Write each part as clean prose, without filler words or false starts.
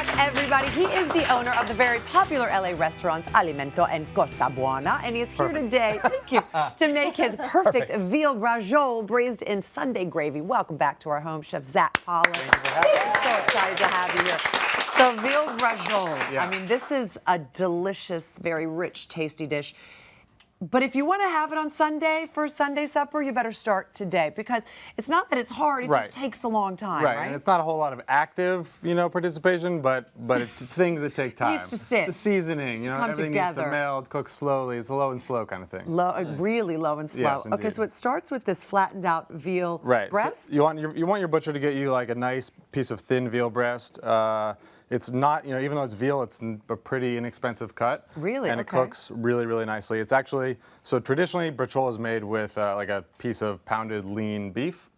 back, everybody. He is the owner of the very popular LA restaurants Alimento and Cosa Buona, and he is here today, thank you, to make his perfect veal braciole braised in Sunday gravy. Welcome back to our home chef, Zack Pollack. We're so excited to have you here. So veal braciole, I mean, this is a delicious, very rich, tasty dish. But if you want to have it on Sunday for Sunday supper, you better start today, because it's not that it's hard, it just takes a long time, right? And it's not a whole lot of active, participation, but it's things that take time. It needs to sit. The seasoning, everything needs together. To melt, cook slowly. It's a low and slow kind of thing. Really low and slow. Yes, okay, so it starts with this flattened out veal breast. So you want your butcher to get you like a nice piece of thin veal breast. It's not, even though it's veal, it's a pretty inexpensive cut. Really? And it cooks really, really nicely. It's actually, so traditionally, braciole is made with like a piece of pounded lean beef.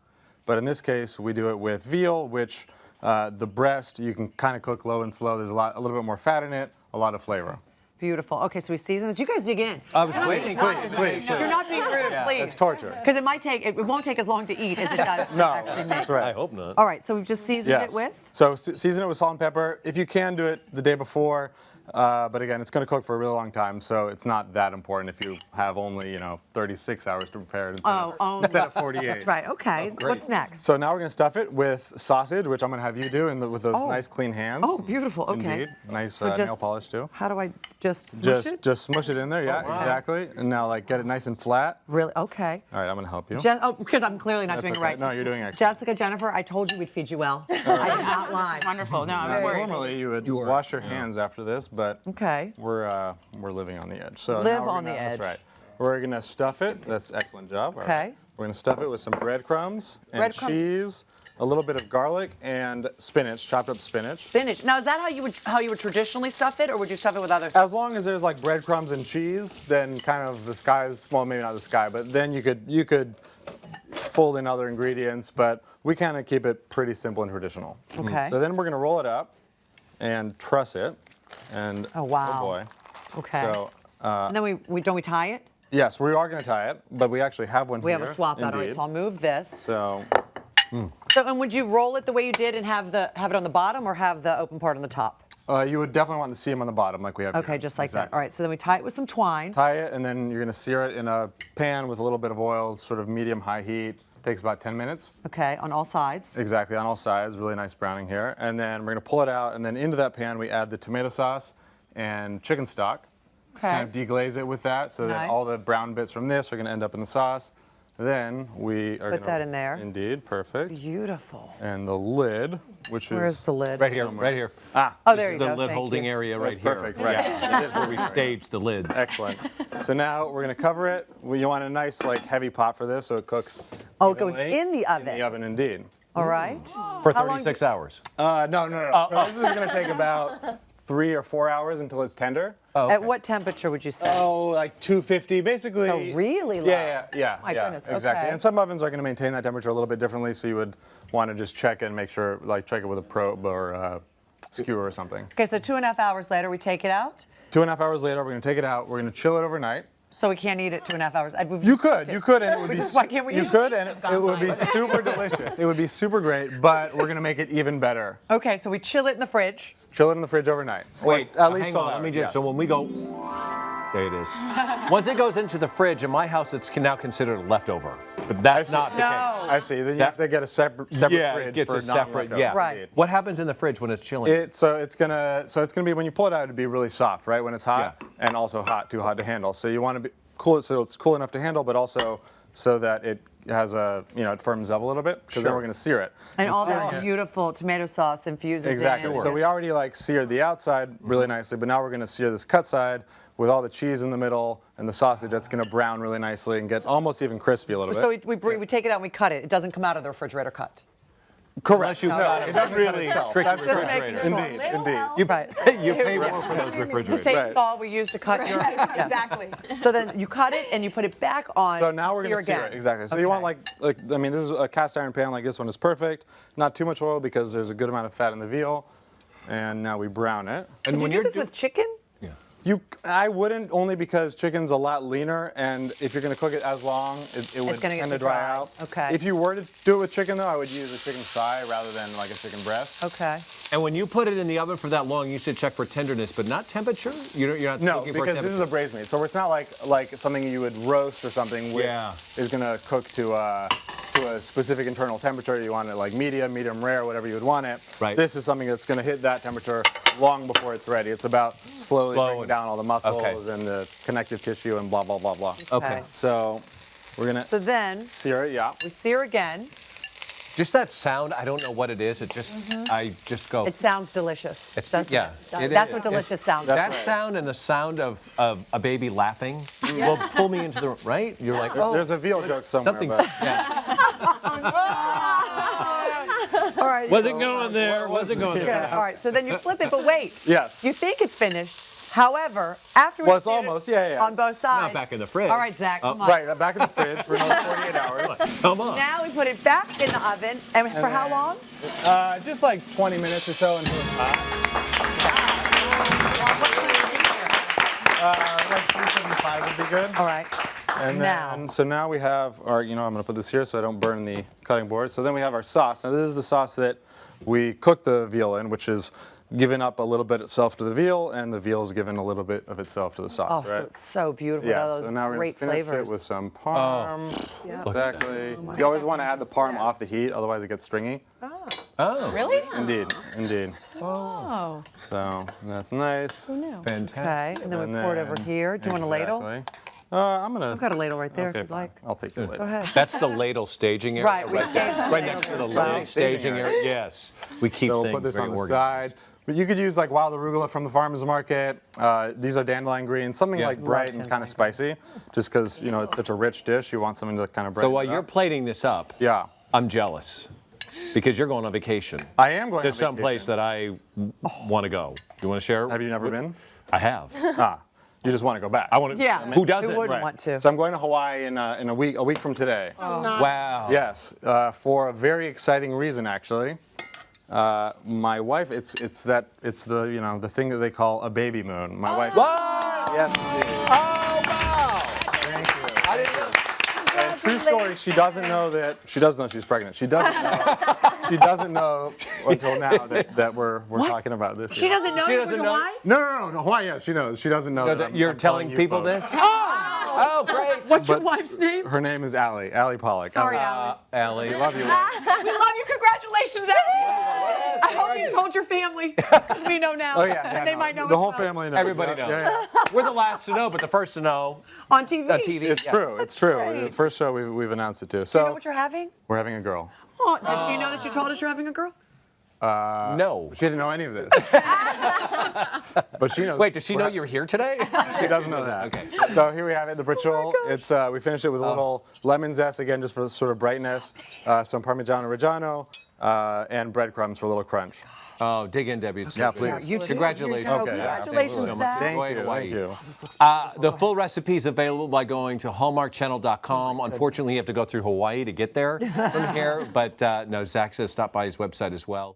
But in this case, we do it with veal, which the breast, you can kind of cook low and slow. There's a little bit more fat in it, a lot of flavor. Beautiful. Okay, so we season it. You guys dig in. I was waiting. Please. You're not being rude, please. It's torture. Because it won't take as long to eat as it does to actually make. That's right. I hope not. All right, so we've just seasoned it with? So season it with salt and pepper. If you can, do it the day before. But again, it's going to cook for a really long time, so it's not that important if you have only, 36 hours to prepare it instead of 48. That's right. Okay. What's next? So now we're going to stuff it with sausage, which I'm going to have you do with those nice clean hands. Oh, beautiful. Okay. Indeed. Nice nail polish too. How do I just smush it? Just smush it in there. Yeah, exactly. And now get it nice and flat. Really? Okay. All right, I'm going to help you. Because I'm clearly not doing it right. No, you're doing excellent. Jessica, Jennifer, I told you we'd feed you well. I did not lie. Wonderful. No, I was worried. Normally you would wash your hands after this, but we're living on the edge. So live on the edge. That's right. We're gonna stuff it. That's an excellent job. Okay. Right. We're gonna stuff it with some breadcrumbs and cheese, a little bit of garlic and spinach, chopped up spinach. Spinach. Now, is that how you would traditionally stuff it, or would you stuff it with other? As long as there's like breadcrumbs and cheese, then kind of the sky's, well, maybe not the sky, but then you could fold in other ingredients. But we kind of keep it pretty simple and traditional. Okay. So then we're gonna roll it up and truss it. And oh boy. Okay. So and then we don't tie it? Yes, we are going to tie it, but we actually have one here. We have a swap out. All right, so I'll move this. So and would you roll it the way you did and have it on the bottom, or have the open part on the top? You would definitely want to see them on the bottom, like we have Okay, here. just like that. All right, so then we tie it with some twine. Tie it, and then you're going to sear it in a pan with a little bit of oil, sort of medium-high heat. Takes about 10 minutes. Okay, on all sides. Exactly, on all sides. Really nice browning here. And then we're going to pull it out, and then into that pan we add the tomato sauce and chicken stock. Okay. Kind of deglaze it with that, so that all the brown bits from this are going to end up in the sauce. Then we are going to put that in there. Indeed, perfect. Beautiful. And the lid, which is... Where's the lid? Right here, right here. Ah. Oh, there you go. The lid holding area right here. Perfect, right. Yeah, this is where we stage the lids. Excellent. So now we're going to cover it. You want a nice, heavy pot for this, so it cooks. Oh, it goes in the oven. In the oven, indeed. All right. For 36 hours. No. So this is going to take about 3 or 4 hours until it's tender. Oh, okay. At what temperature would you say? Oh, like 250, basically. So really low. Yeah. My goodness. Exactly. Okay. And some ovens are going to maintain that temperature a little bit differently, so you would want to just check it and make sure, check it with a probe or a skewer or something. Okay, so 2.5 hours later, we take it out. 2.5 hours later, we're going to take it out. We're going to chill it overnight. So we can't eat it 2.5 hours. You could, and it would be. Why can't we? You could, and it would be super delicious. It would be super great, but we're gonna make it even better. Okay, so we chill it in the fridge. Chill it in the fridge overnight. Wait, at least hang 12 on. hours. Let me just. So when we go, there it is. Once it goes into the fridge, in my house, it's now considered a leftover. But that's not the case. I see. Then you have to get a separate fridge it gets for a separate. non-leftover. Yeah. Right. What happens in the fridge when it's chilling? So it's gonna be, when you pull it out, it'd be really soft, right? When it's hot, and also too hot to handle. So you want to cool it so it's cool enough to handle, but also so that it has it firms up a little bit, because then we're going to sear it. And all that beautiful tomato sauce infuses Exactly. in. So we already seared the outside really nicely, but now we're going to sear this cut side with all the cheese in the middle and the sausage that's going to brown really nicely and get almost even crispy a little bit. So we take it out and we cut it. It doesn't come out of the refrigerator cut. Correct. It doesn't really trick That's the just making refrigerator. sure. Indeed. You pay more for those The refrigerators. same saw we used to cut your. Yes. Exactly. So then you cut it and you put it back on. So now we're going to sear it. Exactly. So you want this is a cast iron pan like this one is perfect. Not too much oil because there's a good amount of fat in the veal. And now we brown it. And Did you do this with chicken? Yeah. I wouldn't, only because chicken's a lot leaner, and if you're going to cook it as long, it would gonna get tend too to dry dry. out. Okay. If you were to do it with chicken, though, I would use a chicken thigh rather than like a chicken breast. Okay. And when you put it in the oven for that long, you should check for tenderness, but not temperature? You're not No, looking for because this is a braised meat, so it's not like something you would roast or something. Which is going to cook to a specific internal temperature. You want it like medium rare, whatever you would want it. Right. This is something that's going to hit that temperature long before it's ready. It's about slowly breaking down all the muscles and the connective tissue and blah, blah, blah, blah. Okay. So we're going to So then sear it, we sear again. Just that sound, I don't know what it is. It just, I just go. It sounds delicious. It's, That's yeah, it That's is. what delicious sounds That like. sound and the sound of a baby laughing will pull me into the room, right? You're like, oh, There's a veal joke somewhere. something. But Yeah. All right. Wasn't going there. Wasn't going Okay, there. all right, so then you flip it, but wait. Yes. You think it's finished. However, after Well, it's seared it almost, yeah. on both sides. Not back in the fridge. All right, Zach, come on. Right, back in the fridge for another 48 hours. Come on. Now we put it back in the oven, and for how long? Just like 20 minutes or so until it's hot. Like 375 would be good. All right. And Now. then, so now we have our, I'm going to put this here so I don't burn the cutting board. So then we have our sauce. Now this is the sauce that we cook the veal in, which is giving up a little bit itself to the veal, and the veal is giving a little bit of itself to the sauce, Oh, right? so it's so beautiful. Yeah, All those so now we're going great to finish flavors. it with some parm. Look at that. Exactly. You always want to add the parm off the heat, otherwise it gets stringy. Oh, Really? Indeed, indeed. Oh. So that's nice. Who knew? fantastic. Okay, and then we pour it over here. Do you want a ladle? Exactly. I'm going to... I've got a ladle right there if you'd fine. like. I'll take the ladle. Go ahead. That's the ladle staging area. Right, we there. stage the Right ladle next to the as well. ladle staging area. Yes. We keep So we'll things put this very on the organized. side. But you could use like wild arugula from the farmer's market. These are dandelion greens, something like bright and kind of spicy, just because it's such a rich dish. You want something to kind of brighten So while it you're up. plating this up, Yeah. I'm jealous because you're going on vacation. I am going to on some place vacation. that I want to go. You want to share? Have you never been? I have. You just want to go back. I want to. Yeah. Who doesn't? Who wouldn't Right. want to? So I'm going to Hawaii in a week from today. Wow. Yes, for a very exciting reason actually. My wife, it's the the thing that they call a baby moon. My wife. Wow. Yes, indeed. Oh wow. Thank you. I didn't know. And true story, she doesn't know she's pregnant. She doesn't know. She doesn't know until now that we're talking about this. She doesn't know She you doesn't went to know? Hawaii? No, Hawaii. Yes, she knows. She doesn't know. No, that you're I'm telling you people folks. this? Oh, great. What's your wife's name? Her name is Allie Pollack. Sorry, Allie. Allie. We love you. We love you. Congratulations, Allie. I hope you told your family, because we know now. Oh yeah, And they might know the as whole well. family knows. Everybody knows. Yeah. We're the last to know, but the first to know On TV. on TV. It's true. It's true. The first show we've announced it too. Do you know So what you're having? we're having a girl. Oh, does she know that you told us you're having a girl? No. She didn't know any of this. But she knows. Wait, does she know you're here today? She doesn't know that. Okay. So here we have it, the braciole. It's we finished it with a little lemon zest again, just for the sort of brightness. Some Parmigiano Reggiano and breadcrumbs for a little crunch. Oh, dig in, Debbie. It's Yeah, so good. please. You too. Congratulations. Here you go. Okay, yeah, Congratulations, thank you so much. Zach. Thank Enjoy you. Hawaii. Thank you. The full recipe is available by going to hallmarkchannel.com. Unfortunately, you have to go through Hawaii to get there from here. But no, Zach says stop by his website as well.